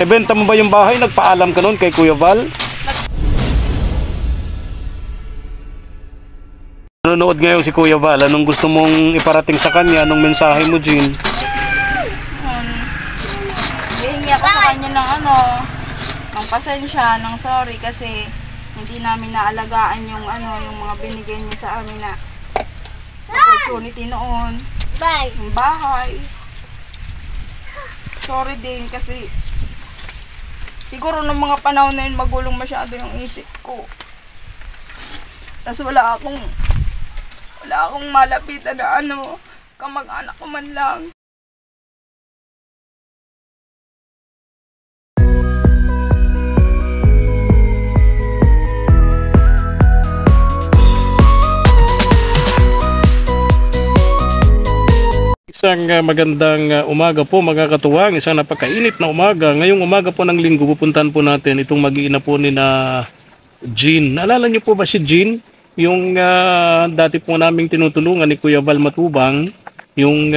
Ibenta mo ba yung bahay? Nagpaalam ka nun kay Kuya Val? Nanonood ngayon si Kuya Val. Anong gusto mong iparating sa kanya? Anong mensahe mo, Jean? Hihingi ako sa kanya ng pasensya, ng sorry kasi hindi namin naalagaan yung mga binigay niya sa amin na opportunity noon. Yung bahay. Sorry din kasi siguro nung mga panahon na yun magulong masyado yung isip ko. Tapos wala akong malapitan na kamag-anak ko man lang. Isang magandang umaga po mga katuwang, isang napakainit na umaga. Ngayong umaga po ng linggo, pupuntahan po natin itong mag-iina po ni na Jean. Naalala niyo po ba si Jean? Yung dati po naming tinutulungan ni Kuya Val Matubang, yung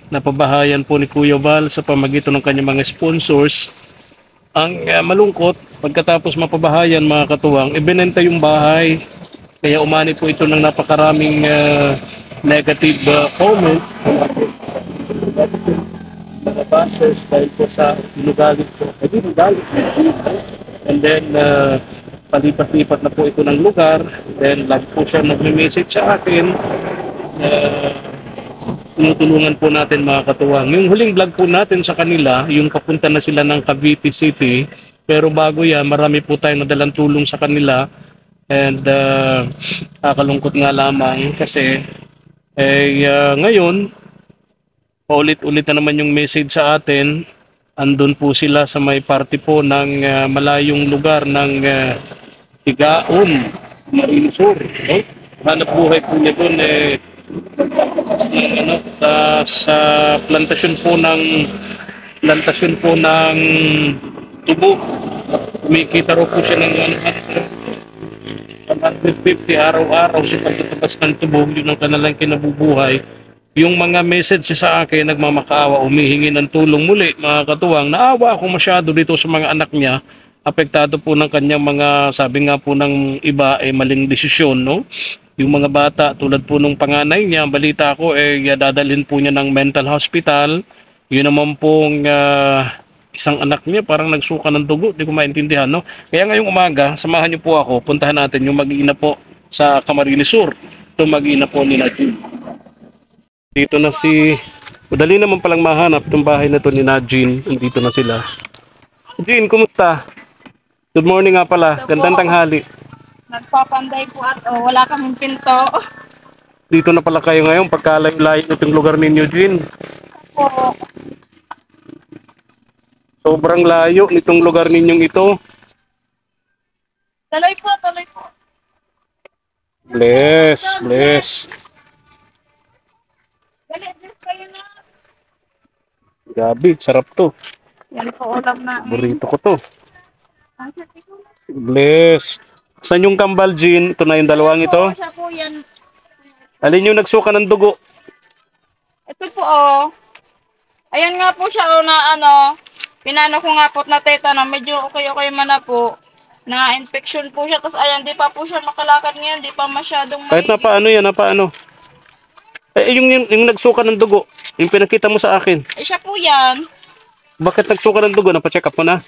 napabahayan po ni Kuya Val sa pamagitan ng kanyang mga sponsors. Ang malungkot, pagkatapos mapabahayan mga katuwang, ibinenta yung bahay. Kaya umani po ito ng napakaraming negative comments mga bashers dahil po sa inugalit po. And then palipat-lipat na po ito ng lugar. Then lagi po siya nag-message sa akin. Tinutulungan po natin mga katuwang. Yung huling vlog po natin sa kanila, yung papunta na sila ng Cavite City. Pero bago yan, marami po tayong nadalang tulong sa kanila. And kakalungkot nga lamang kasi ngayon paulit-ulit na naman yung message sa atin. Andun po sila sa may party po ng malayong lugar ng Tigaon, Marinsur. Okay? Hanap buhay po niya doon sa plantasyon po ng tubo. Kumikita raw po siya ng 150 araw-araw sa pagtatapos ng tubo. Yun ang kanilang kinabubuhay. Yung mga message sa akin, nagmamakaawa, umihingi ng tulong muli, mga katuwang. Naawa ako masyado dito sa mga anak niya. Apektado po ng kanyang mga, sabi nga po ng iba, maling desisyon, no? Yung mga bata, tulad po nung panganay niya, balita ko, dadalhin po niya ng mental hospital. Yun naman pong isang anak niya parang nagsuka ng dugo, di ko maintindihan, no? Kaya ngayong umaga, samahan niyo po ako, puntahan natin yung mag-iina po sa Camarines Sur. Ito mag-iina po ni Najin. Dito na madali naman palang mahanap itong bahay na to ni Najin. Dito na sila. Jean, kumusta? Good morning nga pala, gandang tanghali. Nagpapanday po at wala kaming pinto. Dito na pala kayo ngayon, pagkalayo-layo itong lugar ninyo, Jean. Po. Sobrang layo nitong lugar ninyong ito. Tuloy po. Bless. Dali kayo na. Gabi, sarap to. Yan po ulam na. Burrito ko to. Bless. Saan yung kambal, Jean? Ito na yung dalawang ito. Siya po yan. Alin yung nagsuka ng dugo? Ito po Ayan nga po siya na pinano ko nga po na tetano, medyo okay man na po. Na infection po siya, tapos ayan, di pa po siya makalakad ngayon, di pa masyadong Kahit na paano yan, yung nagsuka ng dugo, yung pinakita mo sa akin. Siya po yan. Bakit nagsuka ng dugo? Napacheck up mo na?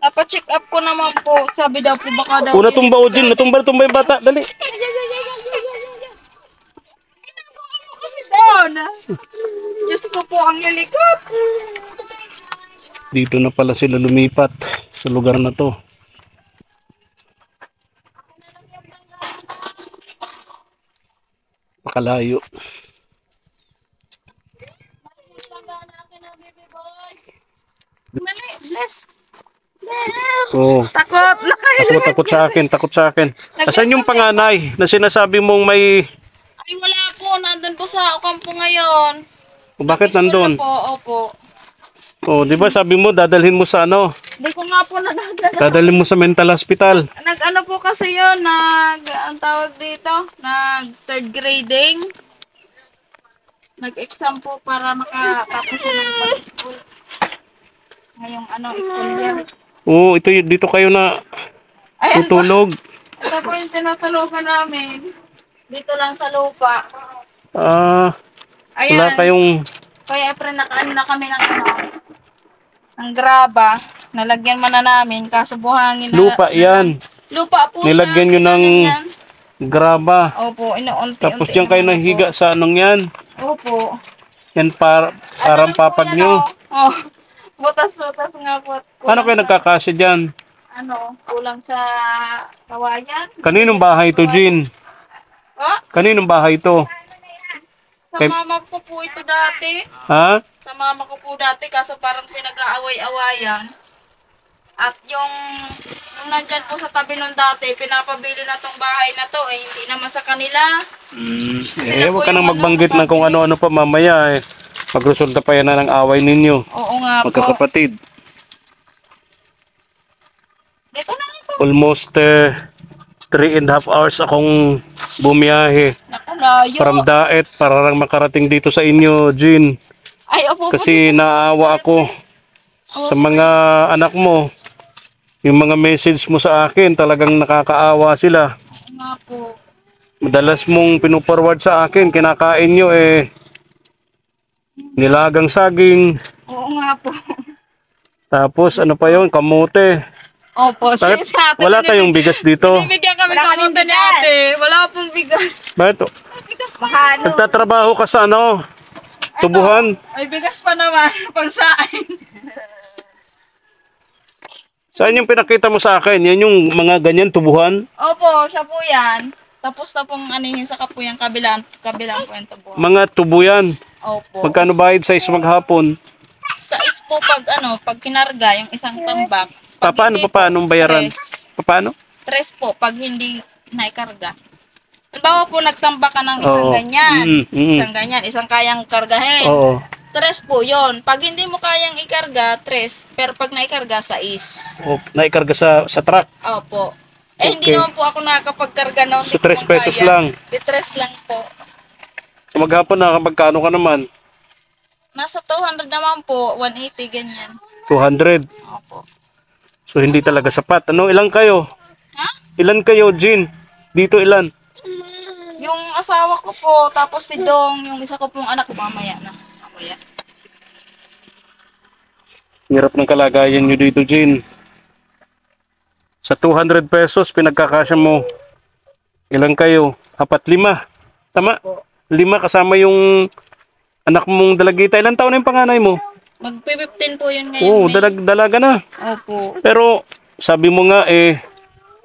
Napacheck up ko naman po. Sabi daw po baka daw. Natumba o Jean, natumba yung bata. Dali. Ginagawa mo kasi doon. Diyos ko po ang lilikot. Dito na pala sila lumipat sa lugar na to. Makalayo. Mali, bless. Oh. Takot sa akin. Asan yung panganay na sinasabi mong may... Ay wala po, nandun po sa kampo ngayon. Bakit nandun? Opo. Oh, di ba sabi mo dadalhin mo sa Hindi ko nga po nadadala. Dadalhin mo sa mental hospital. Nag-ano po kasi yun, ang tawag dito, third grading. Nag-exam po para makatapos po ng pag-school. ngayong ano, school year. Oo, dito kayo na Ayan po. tutulog. Ito po yung tinutulugan namin. Dito lang sa lupa. Ah, wala Ayan. kayong Kaya pre, nakaano na kami ng ano, ng graba. Nalagyan man na namin, kaso buhangin na. lupa yan. Lupa po Nilagyan nyo ng yan. graba. Opo, inuunti-unti. Tapos diyan kayo naman nahiga sa anong yan. po. Opo. Yan parang Ano papag po yan, nyo. Oh, butas-butas nga po. Paano kayo nagkakasya dyan? Ano, kulang sa kawayan. Kaninong bahay to, Jean? Oh, Kaninong bahay to? sa Kay- mama ko po ito dati. Ha? Sa mama ko po dati, kaso parang pinag-aaway-awayan. At yung nandyan po sa tabi nung dati, pinapabili na tong bahay na to, eh, hindi naman sa kanila. Huwag ka nang magbanggit ng kung ano-ano pa mamaya eh. Magresulta pa yan na ng away ninyo. Oo nga po. Magkakapatid. Dito na ito. Almost 3.5 hours akong bumiyahe Naku, layo. from Daet para lang makarating dito sa inyo, Jean. Ay, opo po. Kasi naawa ako sa mga anak mo. Yung mga message mo sa akin, talagang nakakaawa sila. Oo nga po. Madalas mong pinuporward sa akin, kinakain nyo nilagang saging. Oo nga po. Tapos ano pa yon, kamote. Opo, Bakit sa ate. wala kayong bigas dito? Binibigyan kami kamunta ni ate. Wala pong bigas. Bakit? Bigas pa. Mahalo. Nagtatrabaho ka sa ano? Tubuhan? Ay, bigas pa naman. Pagsain. Saan yung pinakita mo sa akin? Yan yung mga ganyan tubuhan? Opo, siya po yan. Tapos na pong anihin sa kapuyang kabilang po yung tubo. Mga tubo yan. Opo. Magkano bayad sa isang maghapon? Sa is po pag kinarga, yung isang tambak. Pag Paano hindi pa paanong bayaran? Tres. Paano? Tres po, pag hindi naikarga. Halimbawa po, nagtambak ka ng isang Oo. ganyan. Mm. Isang ganyan, isang kayang kargahin. Oo. Tres po yon. Pag hindi mo kayang ikarga, tres. Pero pag naikarga, sais. O, naikarga sa truck. Opo. Eh, hindi Okay. naman po ako nakakapagkarga noon. So, 3 pesos lang. Di tres lang po. Sa maghapon nakakapagkano ka naman? Nasa 200 naman po, 180, ganyan. 200. Opo. So hindi talaga sapat. Ano, ilan kayo? Ha? Ilan kayo, Jean? Dito ilan? Yung asawa ko po, tapos si Dong, yung isa ko pong anak, mamaya na. Mamaya. Hirap ng kalagayan nyo dito, Jean. Sa 200 pesos, pinagkakasya mo. Ilan kayo? 4, 5. Tama? 5 kasama yung anak mong dalagita. Ilan taon na yung panganay mo? Magpi-15 po yun ngayon. Oo, May. dalaga na. Opo. Pero sabi mo nga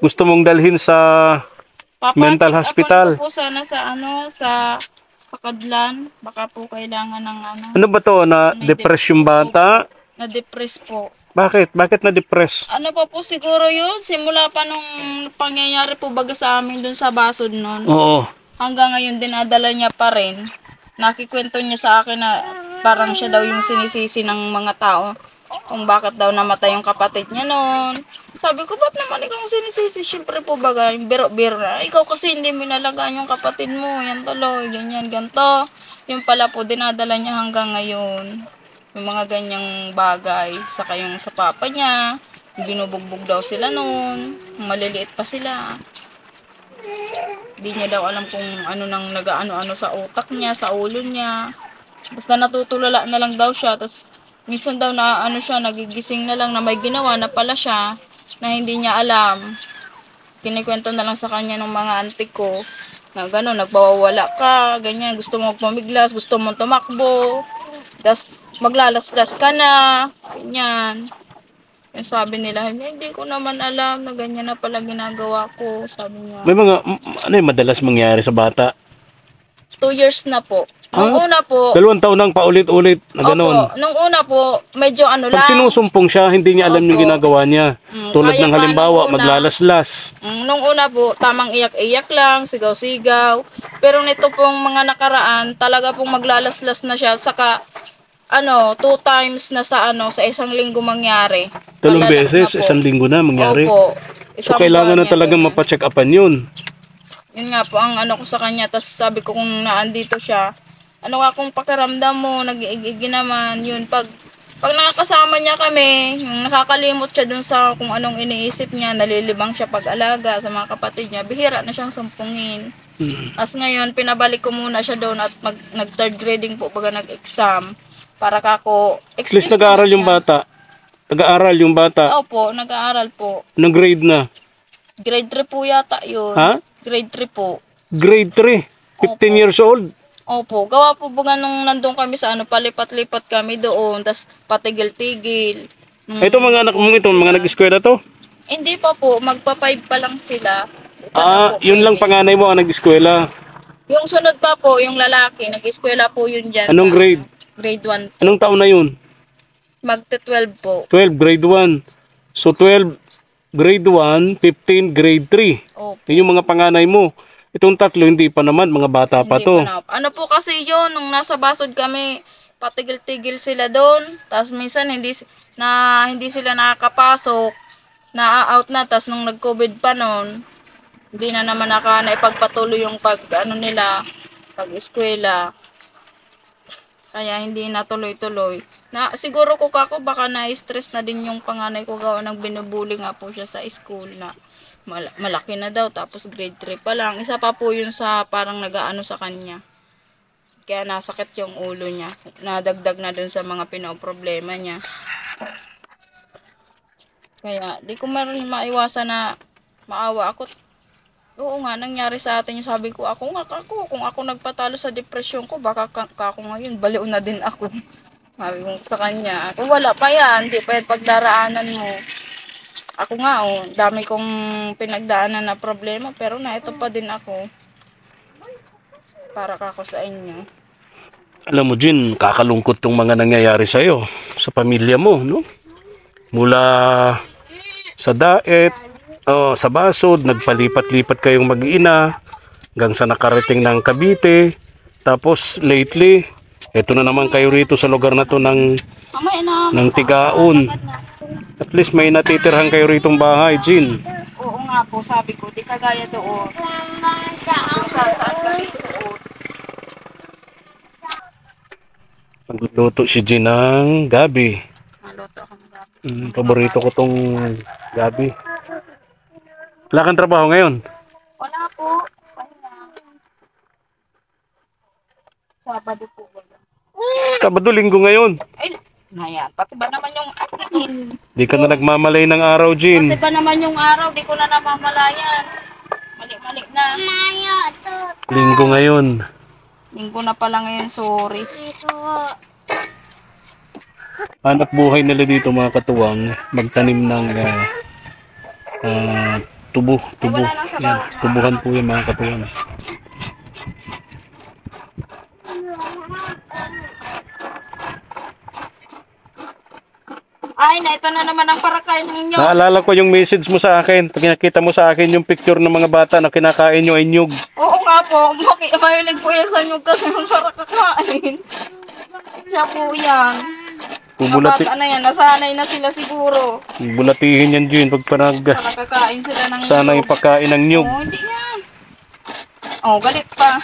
gusto mong dalhin sa mental hospital. Po sana sa sa Kadlan. Baka po kailangan ng Ano ba to? Na-depress yung bata? na-depress po. Bakit? Bakit na-depress? Ano pa po siguro yun? Simula pa nung pangyayari po baga sa amin dun sa Basod nun. Oo. Hanggang ngayon dinadala niya pa rin. Nakikwento niya sa akin na parang siya daw yung sinisisi ng mga tao kung bakit daw namatay yung kapatid niya noon. Sabi ko, ba't naman ikaw ang sinisisi? Siyempre po baga, biro-biro na. Ikaw kasi hindi minalagaan yung kapatid mo. Yan tuloy, ganyan, ganto. Yung pala po, dinadala niya hanggang ngayon. Yung mga ganyang bagay. Saka yung sa papa niya, binubugbog daw sila noon. Maliliit pa sila. Di niya daw alam kung ano nang nagaano-ano sa utak niya, sa ulo niya. Basta natutulala na lang daw siya. Tapos minsan daw na ano siya, nagigising na lang na may ginawa na pala siya na hindi niya alam. Kinikwento na lang sa kanya ng mga auntie ko na gano'n, nagbawawala ka, ganyan, gusto mo pumiglas, gusto mo tumakbo, tapos maglalaslas ka na, ganyan. Yung sabi nila, hindi ko naman alam na ganyan na pala ginagawa ko, sabi niya. May mga, ano yung madalas mangyari sa bata? 2 years na po. Nung una po, 2 taon nang paulit-ulit na gano'n. opo, nung una po, medyo ano Pag lang. sinusumpong siya, hindi niya alam yung Opo. ginagawa niya. Tulad kaya ng pa halimbawa, nung una. maglalaslas. Nung una po, tamang iyak-iyak lang, sigaw-sigaw. Pero nito pong mga nakaraan, talaga pong maglalaslas na siya. Saka, 2 times na sa sa isang linggo mangyari. 3 Malala beses, na po. isang linggo na mangyari. Opo. So Isang kailangan buwan na yan, talagang ganyan. mapacheck upan yun. Yun nga po ang ko sa kanya. Tapos sabi ko kung naandito siya, ano nga kung pakiramdam mo, nag-iigi naman. Yun, pag Pag nakakasama niya kami, yung nakakalimot siya dun sa kung anong iniisip niya, nalilibang siya pag-alaga sa mga kapatid niya, bihira na siyang sumpungin. As ngayon, pinabalik ko muna siya doon at nag third grading po baga nag-exam para kako. At least nag-aaral yung bata. Nag-aaral yung bata. Opo, nag-aaral po. Anong grade na? Grade 3 po yata yun. Ha? Grade 3 po. Grade 3. 15 years old. Opo, gawa po baga nung nandun kami sa ano, palipat-lipat kami doon, tas patigil-tigil. Ito mga anak mo ito, mga nag-eskwela to? Hindi pa po, magpa-5 pa lang sila. Yun lang panganay mo ang nag-eskwela. Yung sunod pa po, yung lalaki, nag-eskwela po yun dyan. Anong grade? Grade 1. Anong taon na yun? Magte-12 po. 12, grade 1. So 12, grade 1, 15, grade 3. Opo. Yun yung mga panganay mo. Itong tatlo, hindi pa naman, mga bata pa Hindi to. pa na. Ano po kasi yun, nung nasa basod kami, patigil-tigil sila doon. Tapos minsan hindi sila nakakapasok, na-out na. Tapos nung nag-COVID pa noon, hindi na naman naipagpatuloy yung pag-eskwela. Kaya hindi na tuloy-tuloy. Siguro ko kako baka na-stress na din yung panganay ko gawa ng binubuli nga po siya sa school na malaki na daw tapos grade 3 pa lang. Isa pa po yun sa parang nagaano sa kanya. Kaya nasakit yung ulo niya. Nadagdag na dun sa mga pinoproblema niya. Kaya di ko marin maiwasan na maawa ako. Oo nga, nangyari sa atin yung sabi ko, kung ako nagpatalo sa depression ko, baka ako ngayon, baliw na din ako. Sabi ko sa kanya, kung wala pa yan, di pa yan pagdaraanan mo. Ako nga, dami kong pinagdaanan na problema, pero na ito pa din ako. Para kako sa inyo. Alam mo, Jin, kakalungkot yung mga nangyayari sa'yo, sa pamilya mo, no? Mula sa daet, sa basod, nagpalipat-lipat kayong mag-ina, hanggang sa nakarating ng Cavite, tapos lately, eto na naman kayo rito sa lugar na to ng Tigaon. At least may natitirhan kayo ritong bahay, Jin. Oo nga po, sabi ko, di kagaya doon. Kung saan kami doon. Magluto si Jin ng gabi. Maluto ako ng gabi. Paborito ko tong gabi. Wala kang trabaho ngayon? Wala po. Sabado po. Sabado, linggo ngayon. Ay, ayan. Pati ba naman yung admin? Di ka na nagmamalay ng araw, Jin. Pati ba naman yung araw, di ko na namamalayan. Mali na. Linggo ngayon. Linggo na pala ngayon, sorry. Anak buhay nila dito mga katuwang, magtanim ng tubo. Yan, tubuhan po yung mga katuwang. Ay, na ito na naman ang parakain ninyo. Naalala ko yung message mo sa akin. Pag nakita mo sa akin yung picture ng mga bata na kinakain yung inyog. Oo nga po, mahilig po yan sa nyug kasi yung parakakain. Siya po yan. Bata na yan, nasanay na sila siguro. Bulatihin yan, Jin, pag nakakain sila ng sana yung pagkain ng nyug. Hindi yan. Galit pa.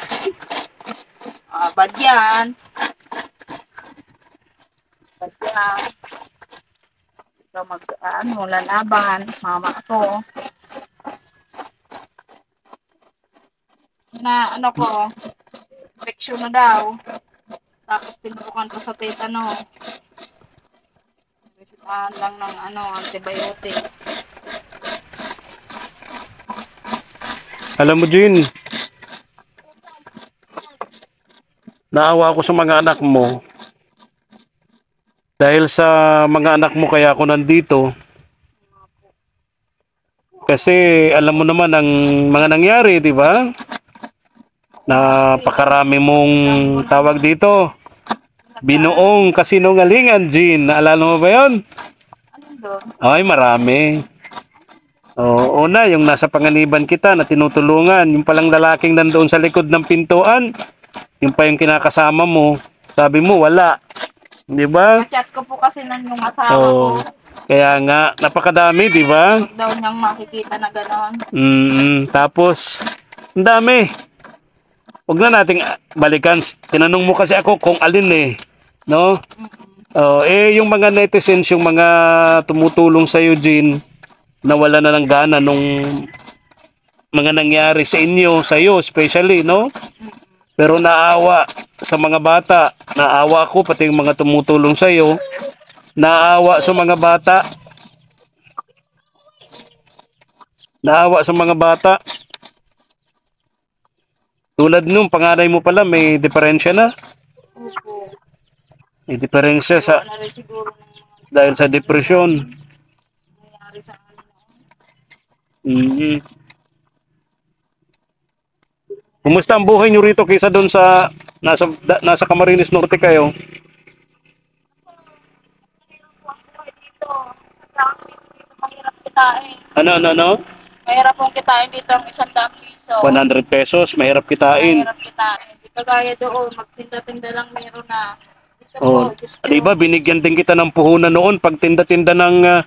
Bad yan. Bad yan. So lalaban, mama ko. Na ko, infection na daw. Tapos tinutukan pa sa tetano. Resetahan lang ng antibiotic. Alam mo, Jin, naawa ako sa mga anak mo. Dahil sa mga anak mo kaya ako nandito. Kasi alam mo naman ang mga nangyari, di ba? Napakarami mong tawag dito. Binuong kasinungalingan, Jin. Naalala mo ba yun? Ay, marami. Una, yung nasa panganiban kita na tinutulungan. Yung palang lalaking nandoon sa likod ng pintuan. Yung pa yung kinakasama mo. Sabi mo, wala. Di ba? Chat ko po kasi nun yung asawa ko. Kaya nga, napakadami, di ba? Daw niyang makikita na gano'n. Tapos, ang dami. Huwag na nating balikan. Tinanong mo kasi ako kung alin eh. No? Oh, yung mga netizens, yung mga tumutulong sa Eugene, nawala na ng gana nung mga nangyari sa inyo, sa iyo especially, no? Pero naawa sa mga bata, naawa ako pati yung mga tumutulong sa iyo, naawa sa mga bata, naawa sa mga bata. Tulad nung panganay mo pala, may diferensya na. Opo. May diferensya sa Na rin siguro ng mga dahil sa depresyon. nangyari sa amin. Mhm. Kumusta ang buhay nyo rito kaysa doon sa nasa Camarines Norte kayo? Dito, mahirap kitain. Ano? Mahirap pong kitain dito ang 100 piso. 100 pesos, mahirap kitain. Mahirap kitain. Di kagaya doon, magtinda-tinda lang meron na. Dito Oh, po, gusto. di ba binigyan din kita ng puhunan noon pag tinda-tinda ng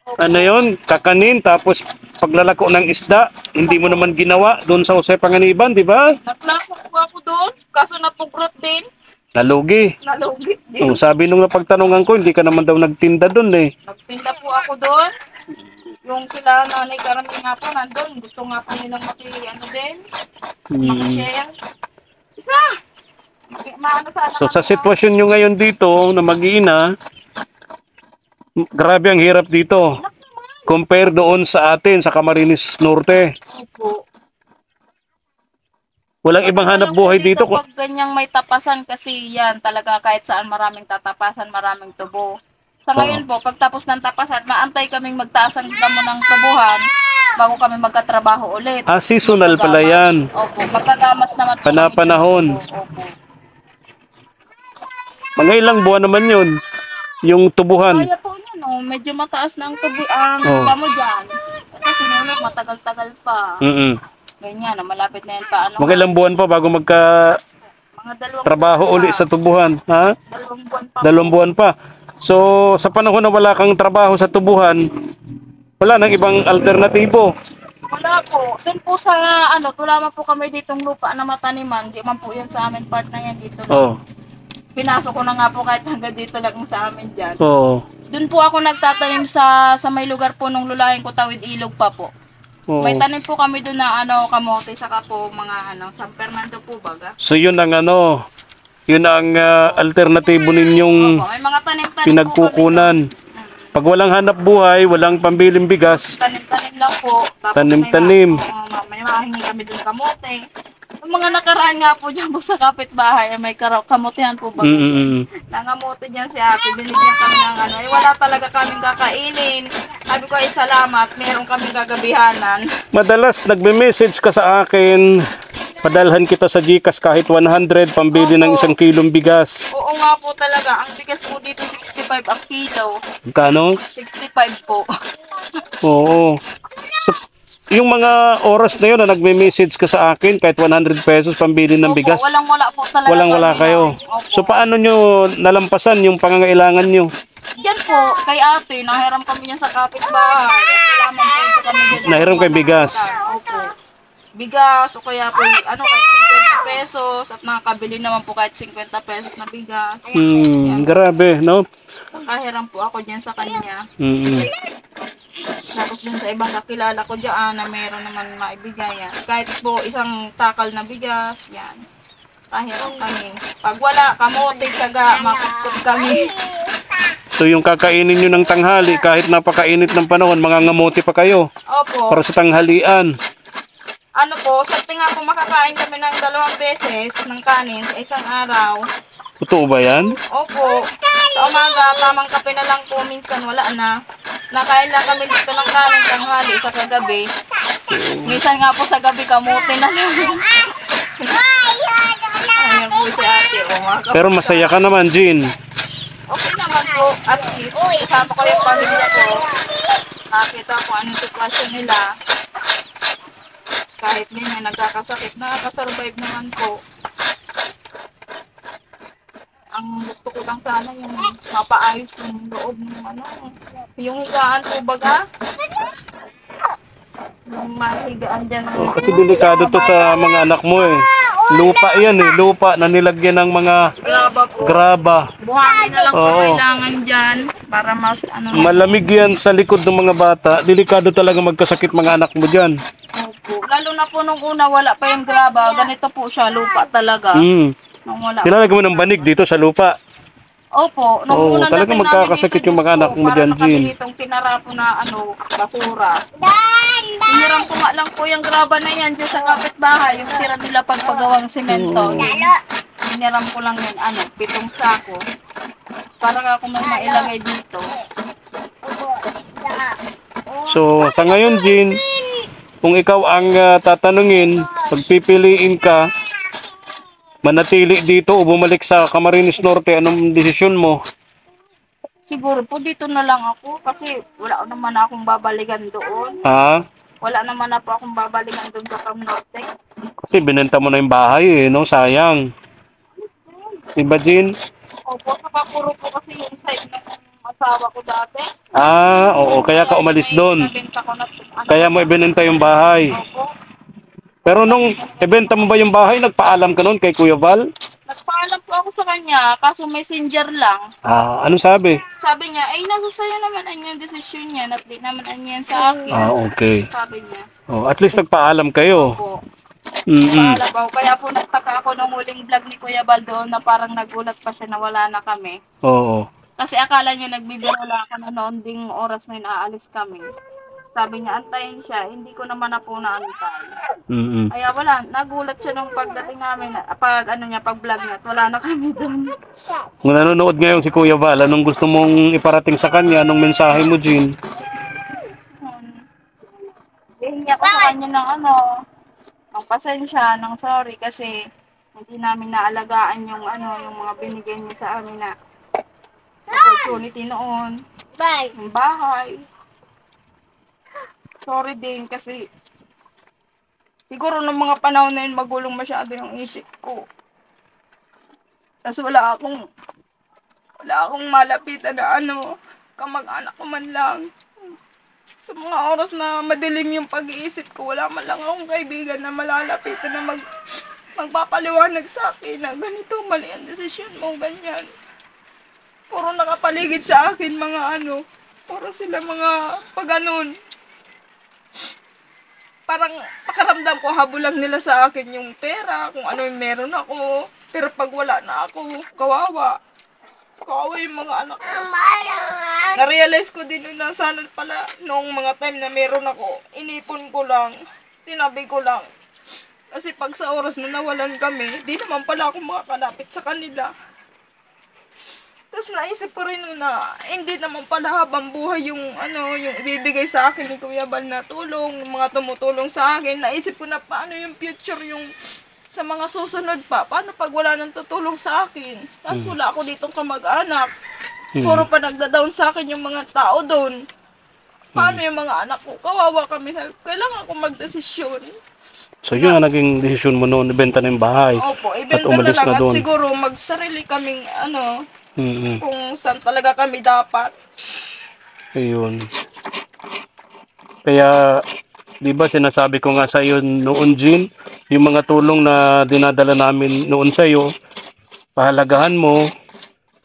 ano yon, kakanin tapos paglalako ng isda, hindi mo naman ginawa doon sa Jose Panganiban, di ba? Naglako po ako doon, kaso napugrot din. Nalugi. Nalugi din. Oh, sabi nung napagtanungan ko, hindi ka naman daw nagtinda doon eh. Nagtinda po ako doon. Yung sila nanay karami nga po nandun. Gusto nga po nilang ano din. Hmm. Maki-share. Isa! Maano sana So sa kami, sitwasyon nyo ngayon dito na mag-iina, grabe ang hirap dito. Compare doon sa atin, sa Camarines Norte. Opo. Walang ibang hanap buhay dito. Pag ganyang may tapasan kasi yan talaga kahit saan maraming tatapasan, maraming tubo. Sa ngayon po, pagtapos ng tapasan, maantay kaming magtaas ang damo ng tubuhan bago kami magkatrabaho ulit. Ah, seasonal pala yan. Opo, magkagamas naman po. Panapanahon. Opo. Mga ilang buwan naman yun, yung tubuhan. Kaya po no, medyo mataas na ang tubo, ang mo dyan. Kasi sinunod, matagal-tagal pa. Ganyan, malapit na yan pa. Ano, Mga ilang buwan pa bago mga trabaho uli sa tubuhan. Ha? 2 buwan pa. 2 buwan pa. So, sa panahon na wala kang trabaho sa tubuhan, wala nang ibang alternatibo. Wala po. Doon po sa tulaman po kami ditong lupa na mataniman. Di man po yan sa amin part na yan dito. Oh. Pinasok ko na nga po kahit hanggang dito lang sa amin dyan. Oo. Doon po ako nagtatanim sa may lugar po nung lulayan ko tawid ilog pa po. Oo. May tanim po kami doon na kamote saka po mga San Fernando po baga. So yun ang yun ang alternatibo ninyong Opo, may mga tanim-tanim pinagkukunan. Pag walang hanap buhay, walang pambiling bigas, tanim-tanim lang po. Tapos tanim-tanim. may mahingi kami doon kamote. Yung mga nakaraan nga po dyan po sa kapitbahay, may kamotehan po ba? Nangamote dyan si ate, binigyan kami ng wala talaga kaming kakainin. Sabi ko ay salamat, meron kaming gagabihanan. Madalas nagme-message ka sa akin, padalhan kita sa GCash kahit 100, pambili ng 1 kilong bigas. Oo nga po talaga, ang bigas po dito 65 ang kilo. Kano? 65 po. Oo. So, yung mga oras na yun na nagme-message ka sa akin, kahit 100 pesos pambili ng bigas, Opo, walang-wala po talaga. walang-wala kayo. Opo. So, paano nyo nalampasan yung pangangailangan nyo? Yan po, kay ate, nahiram kami yan sa kapitbahay. Kailangan po ito kami dyan. Nahiram kay bigas. Opo. Bigas, o kaya po, kahit 50 pesos, at nakakabili naman po kahit 50 pesos na bigas. Grabe, no? Nakahiram po ako dyan sa kanya. Tapos dun sa ibang kakilala ko dyan na meron naman maibigay yan. Kahit po isang takal na bigas, yan. Kahiram kami. Pag wala, kamote, tsaga, makukot kami. So yung kakainin nyo ng tanghali, kahit napakainit ng panahon, mangangamote pa kayo Opo. para sa tanghalian. Ano po, sa tinga po makakain kami ng 2 beses ng kanin sa isang araw. Totoo ba yan? Opo. Sa umaga, tamang kape na lang po, minsan wala na. Nakain lang kami dito ng kanin tanghali sa kagabi. Minsan nga po sa gabi, kamote na lang. Ayan po si ate. Pero masaya ka naman, Jean. Okay naman po. At least, kasama ko yung pamilya ko. Nakita ko anong sitwasyon nila. Kahit minsan nagkakasakit, nakakasurvive naman po. Ang gusto ko lang sana yung mapaayos yung loob ng yung higaan po baga. Yung mahigaan dyan. Kasi delikado to sa mga anak mo eh. Lupa yan eh. Lupa na nilagyan ng mga Graba po. graba. Buhangin na lang po Oo. kailangan dyan para mas ano. Malamig yan sa likod ng mga bata. Delikado talaga magkasakit mga anak mo dyan. Opo. Lalo na po nung una wala pa yung graba. Ganito po siya, lupa talaga. Nung wala. Nilalagyan mo ng banig dito sa lupa. Opo, nung Oo, unang talagang dating namin magkakasakit dito, yung mga Diyos anak ko, mo parang dyan, Jean. nakabili itong tinarapo na basura. Hiniram ko nga lang po yung graba na yan dyan sa kapitbahay, yung tira nila pagpagawang semento. Hiniram ko lang yan, 7 sako. Para nga kung may mailagay dito. So, sa ngayon, Jean, kung ikaw ang tatanungin, pagpipiliin ka, manatili dito o bumalik sa Camarines Norte, anong desisyon mo? Siguro po dito na lang ako kasi wala naman akong babalikan doon. Ha? Wala naman na po akong babalikan doon sa Cam Norte. Kasi binenta mo na yung bahay eh, no? Sayang. Diba, Jean? Opo, saka puro po kasi yung side ng asawa ko dati. Oo, kaya ka umalis doon. Nabenta ko na po. Kaya mo ibinenta yung bahay. Opo. Pero nung ibenta mo ba yung bahay, nagpaalam ka noon kay Kuya Val? Nagpaalam po ako sa kanya, kaso messenger lang. Anong sabi? Sabi niya, ay nasa sayo naman ang yung desisyon niya, at di naman ang yan sa akin. Okay. Sabi niya. At least nagpaalam kayo. Opo. Mm-mm. Paalam po. Kaya po nagtaka ako nung huling vlog ni Kuya Bal doon na parang nagulat pa siya na wala na kami. Oo. Kasi akala niya nagbibiro lang ako na noon ding oras na yun aalis kami. Sabi niya, antayin siya. Hindi ko naman na po naantay. Mm-mm. Kaya wala, nagulat siya nung pagdating namin, pag vlog niya, at wala na kami doon. Kung nanonood ngayon si Kuya Val, anong gusto mong iparating sa kanya? Anong mensahe mo, Jean? Hihingi ako sa kanya ng ng pasensya, ng sorry, kasi hindi namin naalagaan yung yung mga binigay niya sa amin na opportunity noon. Yung bahay. Sorry din kasi siguro nung mga panahon na yun magulong masyado yung isip ko. Tapos wala akong malapitan na kamag-anak ko man lang. Sa mga oras na madilim yung pag-iisip ko, wala man lang akong kaibigan na malalapitan na magpapaliwanag sa akin na ganito, mali ang desisyon mo, ganyan. Puro nakapaligid sa akin puro sila mga pag-anon. Parang pakaramdam ko habulang nila sa akin yung pera, kung ano yung meron ako. Pero pag wala na ako, kawawa. Kawawa yung mga anak ko. Na-realize ko din na sana pala noong mga time na meron ako, inipon ko lang, tinabi ko lang. Kasi pag sa oras na nawalan kami, di naman pala ako makakalapit sa kanila. Tapos naisip ko rin na hindi naman pala habang buhay yung yung ibibigay sa akin ni Kuya Bal na tulong, yung mga tumutulong sa akin. Naisip ko na paano yung future yung sa mga susunod pa. Paano pag wala nang tutulong sa akin? Tapos wala ako ditong kamag-anak. Puro pa nagda-down sa akin yung mga tao doon. Paano yung mga anak ko? Kawawa kami. Kailangan ko magdesisyon. So yun ang naging desisyon mo noon, ibenta na yung bahay. Opo, At ibenta na umalis lang. na At doon. siguro magsarili kaming Mm-mm. kung saan talaga kami dapat. Ayun. Kaya, di ba sinasabi ko nga sa iyo noon, Jean, yung mga tulong na dinadala namin noon sa iyo, pahalagahan mo,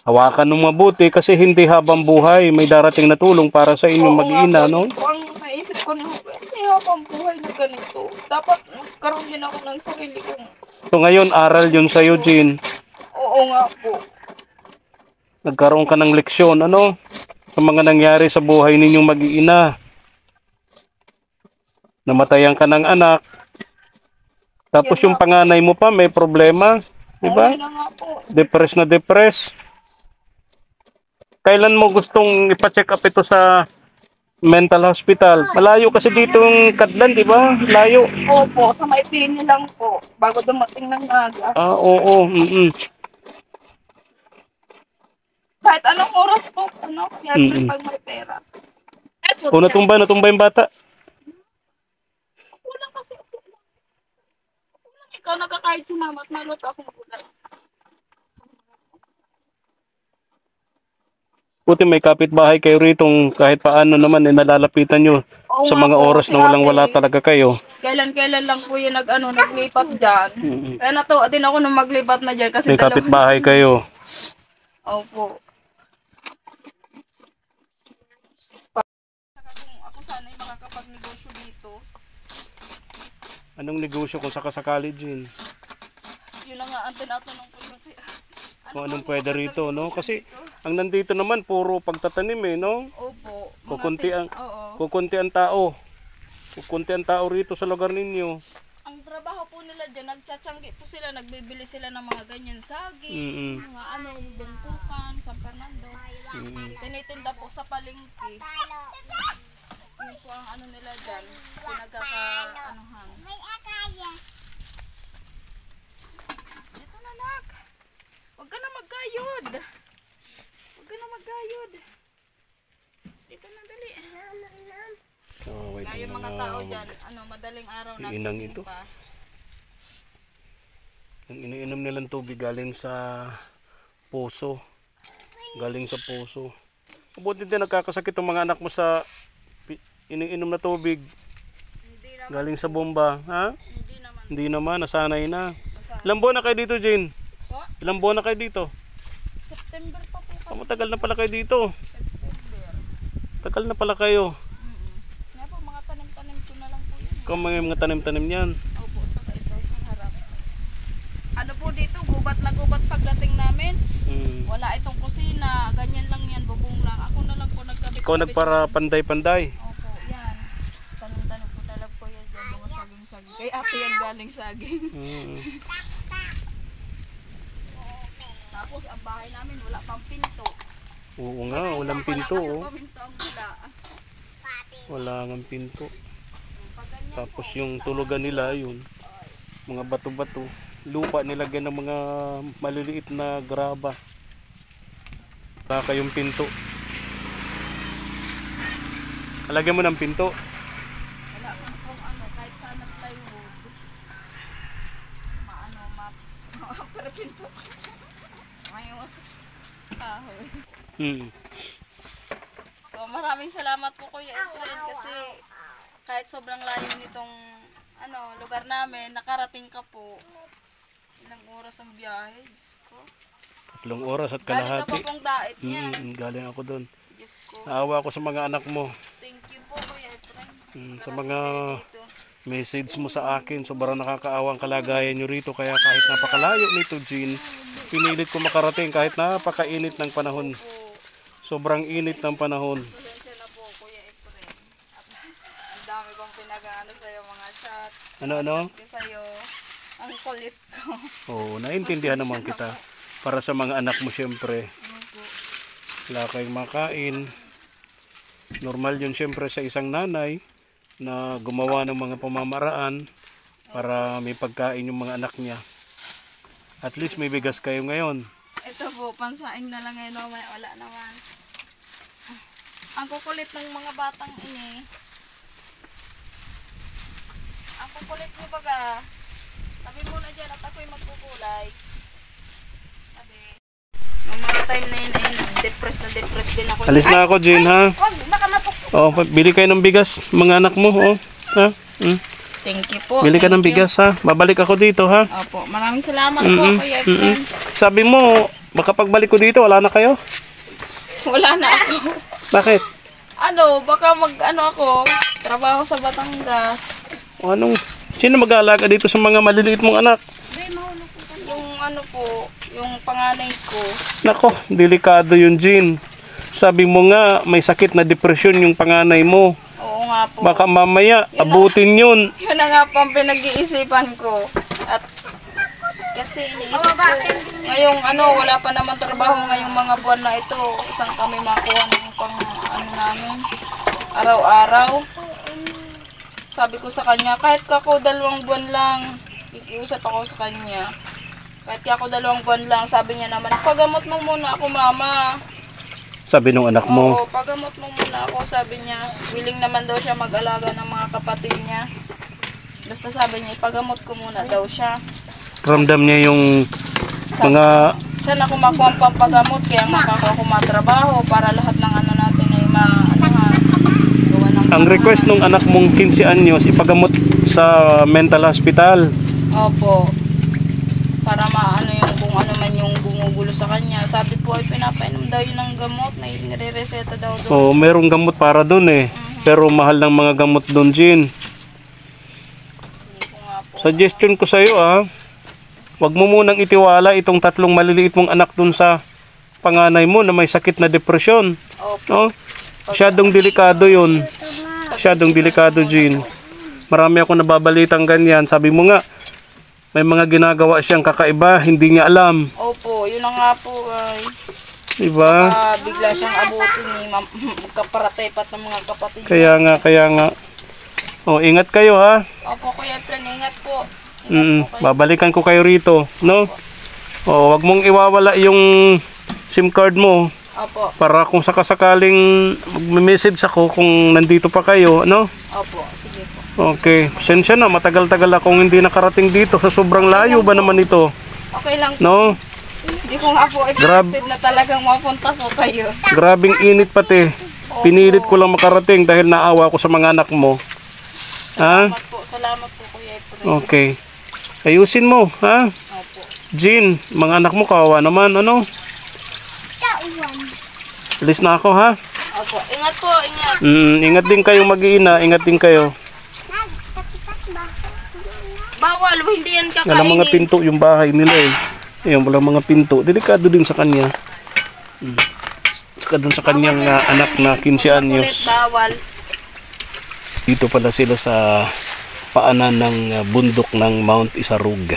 hawakan mo mabuti kasi hindi habang buhay may darating na tulong para sa inyong mag-iina, no? Ang naisip ko na, hindi habang buhay na ganito. Dapat magkaroon din ako ng sarili kong. So ngayon, aral yun sa iyo, Jean. Oo nga po. Nagkaroon ka ng leksyon, sa mga nangyari sa buhay ninyong mag-iina. Namatayan ka ng anak. Tapos yung panganay mo pa may problema, di ba? Oo nga po. Depressed na depressed. Kailan mo gustong ipa-check up ito sa mental hospital? Malayo kasi dito yung Kadlan, di ba? Layo. Opo, sa may pini lang po. Bago dumating ng naga. Oo. Kahit anong oras po, yan pag may pera. O natumba yung bata. Kulang kasi ako. Kulang ikaw nagkakahit si mama at naluto akong kulang. Buti may kapitbahay kayo rito kahit paano naman nalalapitan nyo. Oo sa nga mga po, oras si na walang-wala ate. talaga kayo. Kailan-kailan lang po yung naglipat dyan. Kaya natuwa din ako nung maglipat na dyan kasi May kapitbahay kayo. Opo. Kung ako sana ay makakapag-negosyo dito, Anong negosyo kung sakasakali, Jean? yun na nga ang tinatanong ko sa Kung anong pwede rito, no? Kasi ang nandito naman, puro pagtatanim eh, no? Opo. mga Kukunti ang, Oo. kukunti ang tao. Kukunti ang tao rito sa lugar ninyo. Ang trabaho po nila dyan, nagtsatsyanggi po sila, nagbibili sila ng mga ganyan saging, Mm-mm. mga bangkukan, San Fernando. Tinitinda po sa palengke. Yun po ang ano nila dyan, pinagkaka-anuhan. Dito na, nak. Huwag ka na maggayod. Huwag ka na maggayod. Dito na, dali. Oh, wait, Kaya yung mga tao dyan, madaling araw na Iinang gising ito. pa. Ang iniinom nilang tubig galing sa puso. Galing sa puso. Mabuti din nagkakasakit ang mga anak mo sa iniinom na tubig. Hindi naman, Galing sa bomba. Ha? hindi naman. Hindi naman, nasanay na. Ilang buwan na kayo dito, Jean? Po, Ilang buwan na kayo dito? September pa po kami. Matagal na pala kayo dito. September. Tagal na pala kayo. Nga po, mga tanim-tanim ko na lang po yun. Kung mga tanim-tanim yan. Opo, saka ito sa harap. Ano po dito, gubat na gubat pagdating namin. Wala itong kusina, ganyan lang yan, bubong lang. Ako na lang po nagkabit. Ikaw nagpara panday-panday. Opo, yan. Tanong-tanong ko na lang po yan dyan, mga saging-saging. Kay ate yan galing saging. Tapos ang bahay namin wala pang pinto. Oo nga, walang pinto. Wala Oh. kasi paminto ang wala. Wala nga pinto. Pag ganyan, Tapos yung tulugan nila, yun. Mga bato-bato. Lupa nilagyan ng mga maliliit na graba. Saka yung pinto. Alagyan mo ng pinto. wala pang kung kahit saan plywood. Pero pinto. Ngayon, kahoy. So, maraming salamat po Kuya Efren kasi kahit sobrang layo nitong lugar namin, nakarating ka po. Ilang oras ang biyahe, Diyos ko. 3 oras at Galing ka pa kalahati. pong dait niya. Galing ako doon. Diyos ko. Naawa ako sa mga anak mo. Thank you po Kuya Efren. Sa Narating mga kayo dito. message mo sa akin. Sobrang nakakaawang kalagayan nyo rito. Kaya kahit napakalayo nito, Jean, pinilit ko makarating kahit napakainit ng panahon. Po, Sobrang init ng panahon. pasensya na po Kuya Efren. At ang dami kong pinag-ano sa'yo mga chat. Ano? Kasi sa'yo, ang kulit ko. Oo, naintindihan naman kita. Para sa mga anak mo syempre. Opo. Wala kayong makain. Normal yun syempre sa isang nanay na gumawa ng mga pamamaraan para may pagkain yung mga anak niya. At least may bigas kayo ngayon. Ito po, pansaing na lang ngayon, mamaya wala naman. Ang kukulit ng mga batang ini. Ang kukulit mo baga. Sabi mo na dyan at ako'y magkukulay. Sabi. Nung mga time na yun ay depressed din ako. Alis na ako, Jean, ha? Wag, baka mapuk. Oh, bili kayo ng bigas, mga anak mo, oh. Ha? Thank you po. Bili ka ng thank you. bigas, ha? Babalik ako dito, ha? Opo, maraming salamat po, Kuya Efren. Sabi mo, makapagbalik ko dito, wala na kayo? Wala na ako. Bakit? Baka ako, trabaho sa Batangas. Sino mag-aalaga dito sa mga maliliit mong anak? Yung yung panganay ko. Nako, delikado yun, Jean. Sabi mo nga, may sakit na depresyon yung panganay mo. Oo nga po. Baka mamaya, abutin yun. Yun na nga po ang pinag-iisipan ko. At kasi iniisip ko, ngayong wala pa naman trabaho ngayong mga buwan na ito. Isang kami makuha ng pang namin, araw-araw. Sabi ko sa kanya, kahit ako 2 buwan lang, ikiusap ako sa kanya. Kahit ako 2 buwan lang, sabi niya naman, pagamot mo muna ako, mama. Sabi nung anak mo. Oo, pagamot mo muna ako, sabi niya. Willing naman daw siya mag-alaga ng mga kapatid niya. Basta sabi niya, pagamot ko muna daw siya. Ramdam niya yung mga... Saan ako makuha ang pampagamot, kaya makakuha ko matrabaho para lahat ng natin ay gawa ng Ang request ng anak mong 15 anyos, ipagamot sa mental hospital. Opo. Para maano yung kung ano man yung gumugulo sa kanya. Sabi po ay pinapainom daw yun ng gamot. May nire-reseta daw doon. So, merong gamot para doon eh. Pero mahal ng mga gamot doon, Jean. Hindi ko nga po. Suggestion ko sa'yo wag mo munang itiwala itong 3 maliliit mong anak doon sa panganay mo na may sakit na depresyon. Opo. No? Masyadong delikado yun. Masyadong delikado, Jean. Marami ako nababalitang ganyan. Sabi mo nga, may mga ginagawa siyang kakaiba, hindi niya alam. Opo, yun na nga po ay. Diba? Bigla siyang abutin ni kaparatepat ng mga kapatid. Kaya nga. O, ingat kayo ha. Opo, Kuya Efren, ingat po. Babalikan ko kayo rito, no? O, wag mong iwawala yung SIM card mo. Opo. Para kung sakasakaling mag-message ako kung nandito pa kayo, no? Opo, sige po. Okay, pasensya na, matagal-tagal akong hindi nakarating dito. Sa sobrang layo ba naman ito? Okay lang po. No? Hindi ko nga po expected na talagang mapunta po kayo. Grabing init pati. Pinilit ko lang makarating dahil naawa ko sa mga anak mo. Ha? Salamat po Kuya Efren. Okay. Ayusin mo, ha? Opo. Jean, mga anak mo kawawa naman, ano? Alis na ako, ha? Opo, ingat po, ingat. Ingat din kayo mag-iina, ingat din kayo. Bawal, hindi yan kakainin. Walang mga pinto yung bahay nila eh. Ayan, walang mga pinto. Delikado din sa kanya. Saka dun sa kanyang anak na 15 anyos. Bawal. Dito pala sila sa paanan ng bundok ng Mount Isarug.